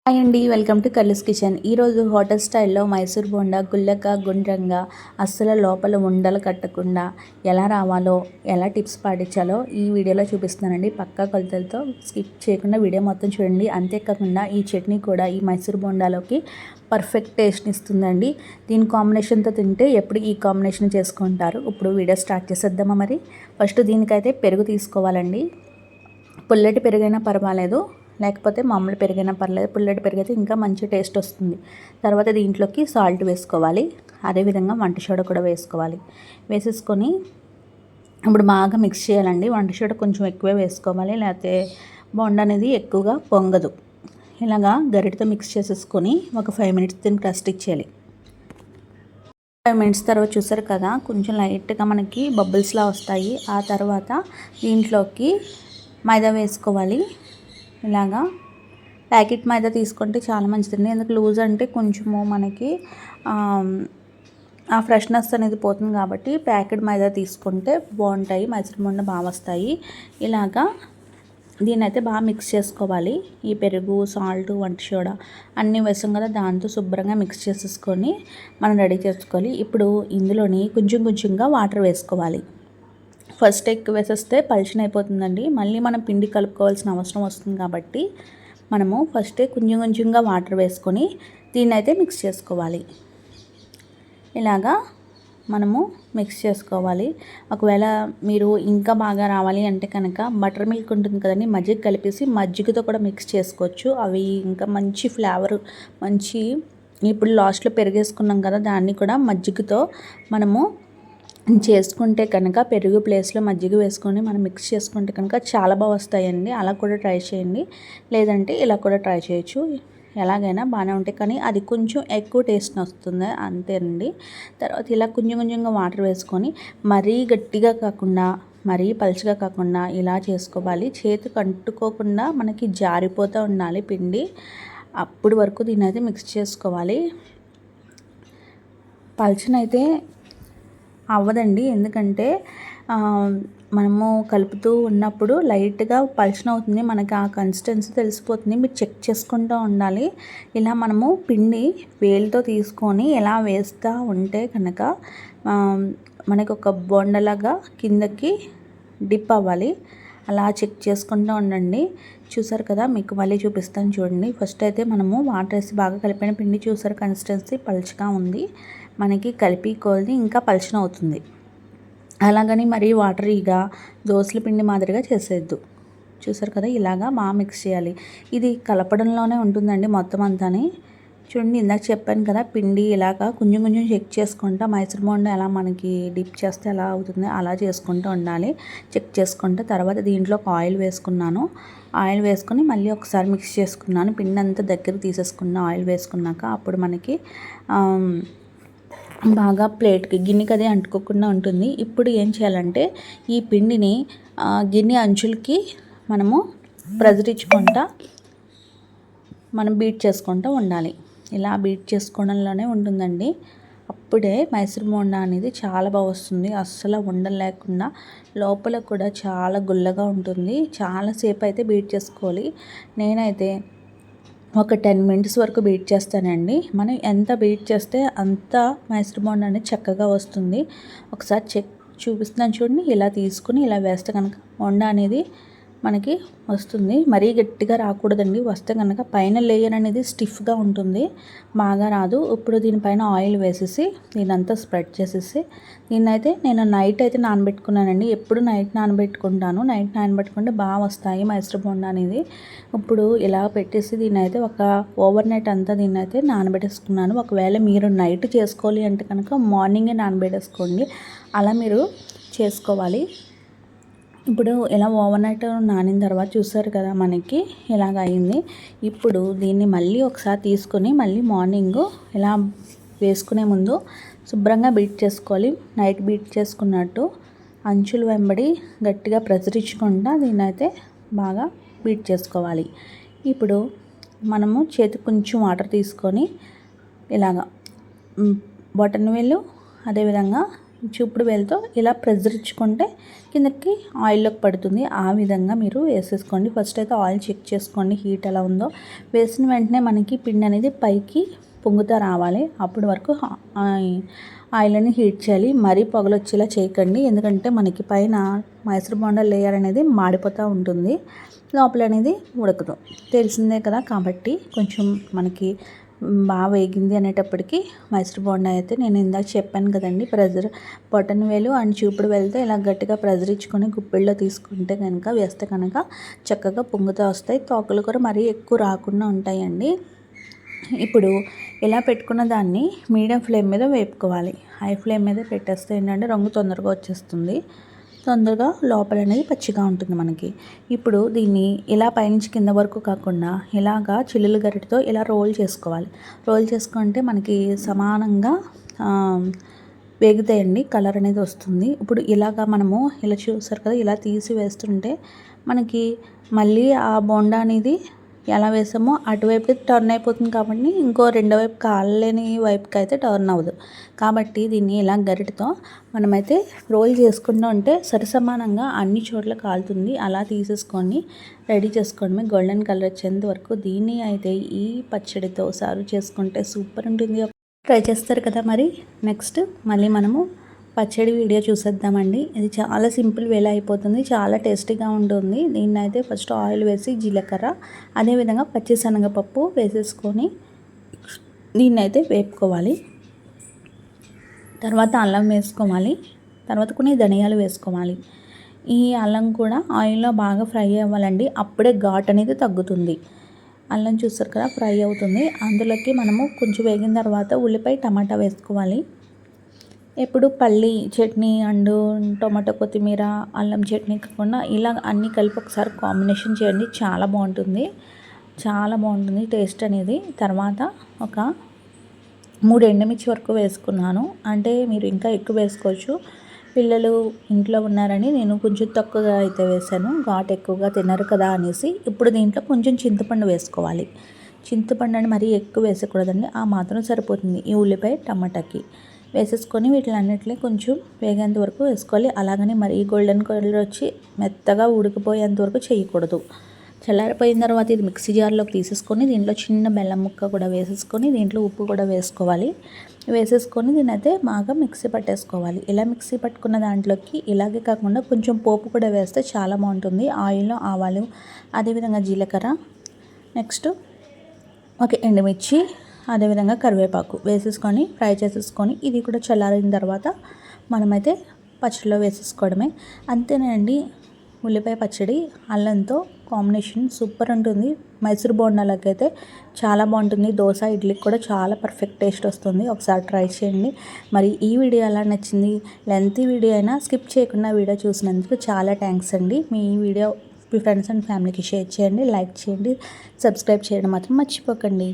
Hi అండి, welcome to కర్లీస్ kitchen. ఈరోజు hotel స్టైల్లో మైసూర్ బోండా గుల్లక గుండ్రంగా అస్సలు లోపల ఉండలు కట్టకుండా ఎలా రావాలో, ఎలా టిప్స్ పాటించాలో ఈ వీడియోలో చూపిస్తున్నానండి. పక్కా కొలతలతో స్కిప్ చేయకుండా వీడియో మొత్తం చూడండి. అంతేకాకుండా ఈ చట్నీ కూడా ఈ మైసూర్ బోండాలోకి పర్ఫెక్ట్ టేస్ట్ని ఇస్తుందండి. దీని కాంబినేషన్తో తింటే ఎప్పుడు ఈ కాంబినేషన్ చేసుకుంటారు. ఇప్పుడు వీడియో స్టార్ట్ చేసేద్దామా? మరి ఫస్ట్ దీనికైతే పెరుగు తీసుకోవాలండి. పుల్లటి పెరుగైనా పర్వాలేదు, లేకపోతే మామూలు పెరిగైనా పర్లేదు. పుల్లటి పెరుగు అయితే ఇంకా మంచి టేస్ట్ వస్తుంది. తర్వాత దీంట్లోకి సాల్ట్ వేసుకోవాలి, అదేవిధంగా వంట సోడా కూడా వేసుకోవాలి. వేసేసుకొని ఇప్పుడు బాగా మిక్స్ చేయాలండి. వంట సోడా కొంచెం ఎక్కువే వేసుకోవాలి, లేకపోతే బొండ అనేది ఎక్కువగా పొంగదు. ఇలాగా గరిటతో మిక్స్ చేసేసుకొని ఒక 5 మినిట్స్ దీనికి రెస్ట్ ఇచ్చేయాలి. 5 మినిట్స్ తర్వాత చూసారు కదా, కొంచెం లైట్గా మనకి బబుల్స్లా వస్తాయి. ఆ తర్వాత దీంట్లోకి మైదా వేసుకోవాలి. ఇలాగా ప్యాకెట్ మైదా తీసుకుంటే చాలా మంచిదండి. ఎందుకు లూజ్ అంటే కొంచెము మనకి ఆ ఫ్రెష్నెస్ అనేది పోతుంది కాబట్టి ప్యాకెట్ మైదా తీసుకుంటే బాగుంటాయి, మైసూర్ బోండా బాగా వస్తాయి. ఇలాగా దీన్ని అయితే బాగా మిక్స్ చేసుకోవాలి. ఈ పెరుగు, సాల్ట్, వంట సోడా అన్నీ వేసాం కదా, దాంతో శుభ్రంగా మిక్స్ చేసేసుకొని మనం రెడీ చేసుకోవాలి. ఇప్పుడు ఇందులోని కొంచెం కొంచెంగా వాటర్ వేసుకోవాలి. ఫస్ట్ ఎక్కువ వేసేస్తే పల్చన అయిపోతుందండి. మళ్ళీ మనం పిండి కలుపుకోవాల్సిన అవసరం వస్తుంది కాబట్టి మనము ఫస్టే కొంచెం కొంచెంగా వాటర్ వేసుకొని దీన్ని అయితే మిక్స్ చేసుకోవాలి. ఇలాగా మనము మిక్స్ చేసుకోవాలి. ఒకవేళ మీరు ఇంకా బాగా రావాలి అంటే కనుక బటర్ మిల్క్ ఉంటుంది కదండి, మజ్జిగ కలిపేసి మజ్జిగతో కూడా మిక్స్ చేసుకోవచ్చు. అవి ఇంకా మంచి ఫ్లేవర్, మంచి ఇప్పుడు లాస్ట్లో పెరిగేసుకున్నాం కదా, దాన్ని కూడా మజ్జిగతో మనము చేసుకుంటే కనుక పెరుగు ప్లేస్లో మజ్జిగ వేసుకొని మనం మిక్స్ చేసుకుంటే కనుక చాలా బాగా వస్తాయండి. అలా కూడా ట్రై చేయండి, లేదంటే ఇలా కూడా ట్రై చేయొచ్చు. ఎలాగైనా బాగానే ఉంటాయి, కానీ అది కొంచెం ఎక్కువ టేస్ట్ వస్తుంది అంతేనండి. తర్వాత ఇలా కొంచెం కొంచెంగా వాటర్ వేసుకొని మరీ గట్టిగా కాకుండా మరీ పలుచగా కాకుండా ఇలా చేసుకోవాలి. చేతికి అంటుకోకుండా మనకి జారిపోతూ ఉండాలి పిండి. అప్పుడు వరకు దీన్ని అయితే మిక్స్ చేసుకోవాలి. పలుచనైతే అవ్వదండి, ఎందుకంటే మనము కలుపుతూ ఉన్నప్పుడు లైట్గా పల్చన అవుతుంది. మనకి ఆ కన్సిస్టెన్సీ తెలిసిపోతుంది. మీరు చెక్ చేసుకుంటూ ఉండాలి. ఇలా మనము పిండి వేలుతో తీసుకొని ఎలా వేస్తూ ఉంటే కనుక మనకి ఒక బొండలాగా కిందకి డిప్ అవ్వాలి. అలా చెక్ చేసుకుంటూ ఉండండి. చూసారు కదా, మీకు మళ్ళీ చూపిస్తాను చూడండి. ఫస్ట్ అయితే మనము వాటర్ వేసి బాగా కలిపిన పిండి చూసారు, కన్సిస్టెన్సీ పలుచగా ఉంది. మనకి కలిపి కొద్ది ఇంకా పలుచన అవుతుంది. అలాగని మరీ వాటరీగా దోసల పిండి మాదిరిగా చేసేద్దు. చూసారు కదా, ఇలాగా బాగా మిక్స్ చేయాలి. ఇది కలపడంలోనే ఉంటుందండి మొత్తం అంతాని. చూడండి, ఇందాక చెప్పాను కదా, పిండి ఇలాగా కొంచెం కొంచెం చెక్ చేసుకుంటా మైసూర్ బోండా ఎలా మనకి డిప్ చేస్తే ఎలా అవుతుంది అలా చేసుకుంటూ ఉండాలి. చెక్ చేసుకుంటే తర్వాత దీంట్లో ఒక ఆయిల్ వేసుకున్నాను. ఆయిల్ వేసుకొని మళ్ళీ ఒకసారి మిక్స్ చేసుకున్నాను. పిండి అంతా దగ్గర తీసేసుకున్న ఆయిల్ వేసుకున్నాక అప్పుడు మనకి బాగా ప్లేట్కి గిన్నెకి అదే అంటుకోకుండా ఉంటుంది. ఇప్పుడు ఏం చేయాలంటే ఈ పిండిని గిన్నె అంచులకి మనము ప్రెజర్ ఇచ్చుకుంటా మనం బీట్ చేసుకుంటూ ఉండాలి. ఇలా బీట్ చేసుకోవడంలోనే ఉంటుందండి. అప్పుడే మైసూర్ బోండా అనేది చాలా బాగా వస్తుంది. అస్సలు ఉండలు లేకుండా లోపల కూడా చాలా గుల్లగా ఉంటుంది. చాలాసేపు అయితే బీట్ చేసుకోవాలి. నేనైతే ఒక 10 మినిట్స్ వరకు బీట్ చేస్తానండి. మనం ఎంత బీట్ చేస్తే అంత మైసూర్ బోండా అనేది చక్కగా వస్తుంది. ఒకసారి చూపిస్తున్నాను చూడండి. ఇలా తీసుకుని ఇలా వేస్తే కనుక బోండా అనేది మనకి వస్తుంది. మరీ గట్టిగా రాకూడదండి. వస్తే కనుక పైన లేయర్ అనేది స్టిఫ్గా ఉంటుంది, బాగా రాదు. ఇప్పుడు దీనిపైన ఆయిల్ వేసేసి దీనంతా స్ప్రెడ్ చేసేసి దీన్నైతే నేను నైట్ అయితే నానబెట్టుకున్నానండి. ఎప్పుడు నైట్ నానబెట్టుకుంటాను. నైట్ నానబెట్టుకుంటే బాగా వస్తాయి మైసూర్ బోండా అనేది. ఇప్పుడు ఇలా పెట్టేసి దీన్నైతే ఒక ఓవర్ నైట్ అంతా దీన్నైతే నానబెట్టేసుకున్నాను. ఒకవేళ మీరు నైట్ చేసుకోవాలి అంటే కనుక మార్నింగే నానబెట్టేసుకోండి. అలా మీరు చేసుకోవాలి. ఇప్పుడు ఇలా ఓవర్ నైట్ నానిన తర్వాత చూసారు కదా, మనకి ఇలాగ అయింది. ఇప్పుడు దీన్ని మళ్ళీ ఒకసారి తీసుకొని మళ్ళీ మార్నింగ్ ఇలా వేసుకునే ముందు శుభ్రంగా బీట్ చేసుకోవాలి. నైట్ బీట్ చేసుకున్నట్టు అంచులు వెంబడి గట్టిగా ప్రెజర్ ఇచ్చుకుంటా దీన్ని అయితే బాగా బీట్ చేసుకోవాలి. ఇప్పుడు మనము చేతికి కొంచెం వాటర్ తీసుకొని ఇలాగా బొటనవేలు, అదేవిధంగా చూపుడు వేలుతో ఇలా ప్రెజర్ ఇచ్చుకుంటే కిందకి ఆయిల్లోకి పడుతుంది. ఆ విధంగా మీరు వేసేసుకోండి. ఫస్ట్ అయితే ఆయిల్ చెక్ చేసుకోండి హీట్ ఎలా ఉందో. వేసిన వెంటనే మనకి పిండి అనేది పైకి పొంగుతా రావాలి. అప్పటి వరకు ఆయిల్ని హీట్ చేయాలి. మరీ పొగలు వచ్చేలా చేయకండి, ఎందుకంటే మనకి పైన మైసూర్ బోండా లేయర్ అనేది మాడిపోతూ ఉంటుంది, లోపల అనేది ఉడకదు, తెలిసిందే కదా. కాబట్టి కొంచెం మనకి బాగా వేగింది అనేటప్పటికి మైసూర్ బోండా అయితే నేను ఇందాక చెప్పాను కదండి, ప్రెజర్ బొటన్ వేలు అండ్ చూపుడు వేలుతో ఇలా గట్టిగా ప్రెజర్ ఇచ్చుకొని గుప్పిళ్ళలో తీసుకుంటే కనుక వేస్తే కనుక చక్కగా పొంగుతూ వస్తాయి. తోకలు కూడా మరీ ఎక్కువ రాకుండా ఉంటాయండి. ఇప్పుడు ఇలా పెట్టుకున్న దాన్ని మీడియం ఫ్లేమ్ మీద వేపుకోవాలి. హై ఫ్లేమ్ మీద పెట్టేస్తే ఏంటంటే రంగు తొందరగా వచ్చేస్తుంది, తొందరగా లోపల అనేది పచ్చిగా ఉంటుంది మనకి. ఇప్పుడు దీన్ని ఇలా పైనుంచి కింద వరకు కాకుండా ఇలాగా చిల్లులు గరిటతో ఇలా రోల్ చేసుకోవాలి. రోల్ చేసుకుంటే మనకి సమానంగా వేగుతాయండి, కలర్ అనేది వస్తుంది. ఇప్పుడు ఇలాగా మనము ఇలా చూసారు కదా, ఇలా తీసి వేస్తుంటే మనకి మళ్ళీ ఆ బోండా అనేది ఎలా వేసామో అటువైపు టర్న్ అయిపోతుంది. కాబట్టి ఇంకో రెండో వైపు కాలేని వైపుకి అయితే టర్న్ అవ్వదు. కాబట్టి దీన్ని ఇలా గరిటతో మనమైతే రోల్ చేసుకుంటూ ఉంటే సరిసమానంగా అన్ని చోట్ల కాలుతుంది. అలా తీసేసుకొని రెడీ చేసుకోవడమే. గోల్డెన్ కలర్ వచ్చేంత వరకు దీన్ని అయితే ఈ పచ్చడితో సర్వ్ చేసుకుంటే సూపర్ ఉంటుంది. ట్రై చేస్తారు కదా మరి. నెక్స్ట్ మళ్ళీ మనము పచ్చడి వీడియో చూసేద్దామండి. ఇది చాలా సింపుల్ వేలో అయిపోతుంది, చాలా టేస్టీగా ఉంటుంది. దీన్ని అయితే ఫస్ట్ ఆయిల్ వేసి జీలకర్ర అదేవిధంగా పచ్చిశనగపప్పు వేసేసుకొని దీన్ని అయితే వేపుకోవాలి. తర్వాత అల్లం వేసుకోవాలి, తర్వాత కొన్ని ధనియాలు వేసుకోవాలి. ఈ అల్లం కూడా ఆయిల్లో బాగా ఫ్రై అవ్వాలండి, అప్పుడే ఘాట్ అనేది తగ్గుతుంది. అల్లం చూస్తారు కదా ఫ్రై అవుతుంది. అందులోకి మనము కొంచెం వేగిన తర్వాత ఉల్లిపాయ టమాటా వేసుకోవాలి. ఎప్పుడు పల్లి చట్నీ అండ్ టొమాటో కొత్తిమీర అల్లం చట్నీ కాకుండా ఇలా అన్నీ కలిపి ఒకసారి కాంబినేషన్ చేయండి, చాలా బాగుంటుంది, చాలా బాగుంటుంది టేస్ట్ అనేది. తర్వాత ఒక 3 ఎండుమిర్చి వరకు వేసుకున్నాను, అంటే మీరు ఇంకా ఎక్కువ వేసుకోవచ్చు. పిల్లలు ఇంట్లో ఉన్నారని నేను కొంచెం తక్కువగా అయితే వేసాను, ఘాటు ఎక్కువగా తినరు కదా అనేసి. ఇప్పుడు దీంట్లో కొంచెం చింతపండు వేసుకోవాలి. చింతపండు అని మరీ ఎక్కువ వేసకూడదండి, ఆ మాత్రం సరిపోతుంది ఈ ఉల్లిపాయ టమాటాకి. వేసేసుకొని వీటిలన్నిటిని కొంచెం వేగేంత వరకు వేసుకోవాలి. అలాగని మరీ గోల్డెన్ కలర్ వచ్చి మెత్తగా ఉడికిపోయేంత వరకు చేయకూడదు. చల్లారిపోయిన తర్వాత ఇది మిక్సీ జార్లోకి తీసేసుకొని దీంట్లో చిన్న బెల్లం ముక్క కూడా వేసేసుకొని దీంట్లో ఉప్పు కూడా వేసుకోవాలి. వేసేసుకొని దీన్ని అయితే బాగా మిక్సీ పట్టేసుకోవాలి. ఇలా మిక్సీ పట్టుకున్న దాంట్లోకి ఇలాగే కాకుండా కొంచెం పోపు కూడా వేస్తే చాలా బాగుంటుంది. ఆయిల్లో ఆవాలు అదేవిధంగా జీలకర్ర, నెక్స్ట్ ఒక ఎండుమిర్చి అదేవిధంగా కరివేపాకు వేసేసుకొని ఫ్రై చేసేసుకొని ఇది కూడా చల్లారిన తర్వాత మనమైతే పచ్చడిలో వేసేసుకోవడమే. అంతేనండి, ఉల్లిపాయ పచ్చడి అల్లంతో కాంబినేషన్ సూపర్ ఉంటుంది. మైసూర్ బోండాలకి అయితే చాలా బాగుంటుంది. దోశ ఇడ్లీకి కూడా చాలా పర్ఫెక్ట్ టేస్ట్ వస్తుంది. ఒకసారి ట్రై చేయండి. మరి ఈ వీడియో ఎలా నచ్చింది? లెంతీ వీడియో అయినా స్కిప్ చేయకుండా వీడియో చూసినందుకు చాలా థ్యాంక్స్ అండి. మీ వీడియో మీ ఫ్రెండ్స్ అండ్ ఫ్యామిలీకి షేర్ చేయండి, లైక్ చేయండి, సబ్స్క్రైబ్ చేయడం మాత్రం మర్చిపోకండి.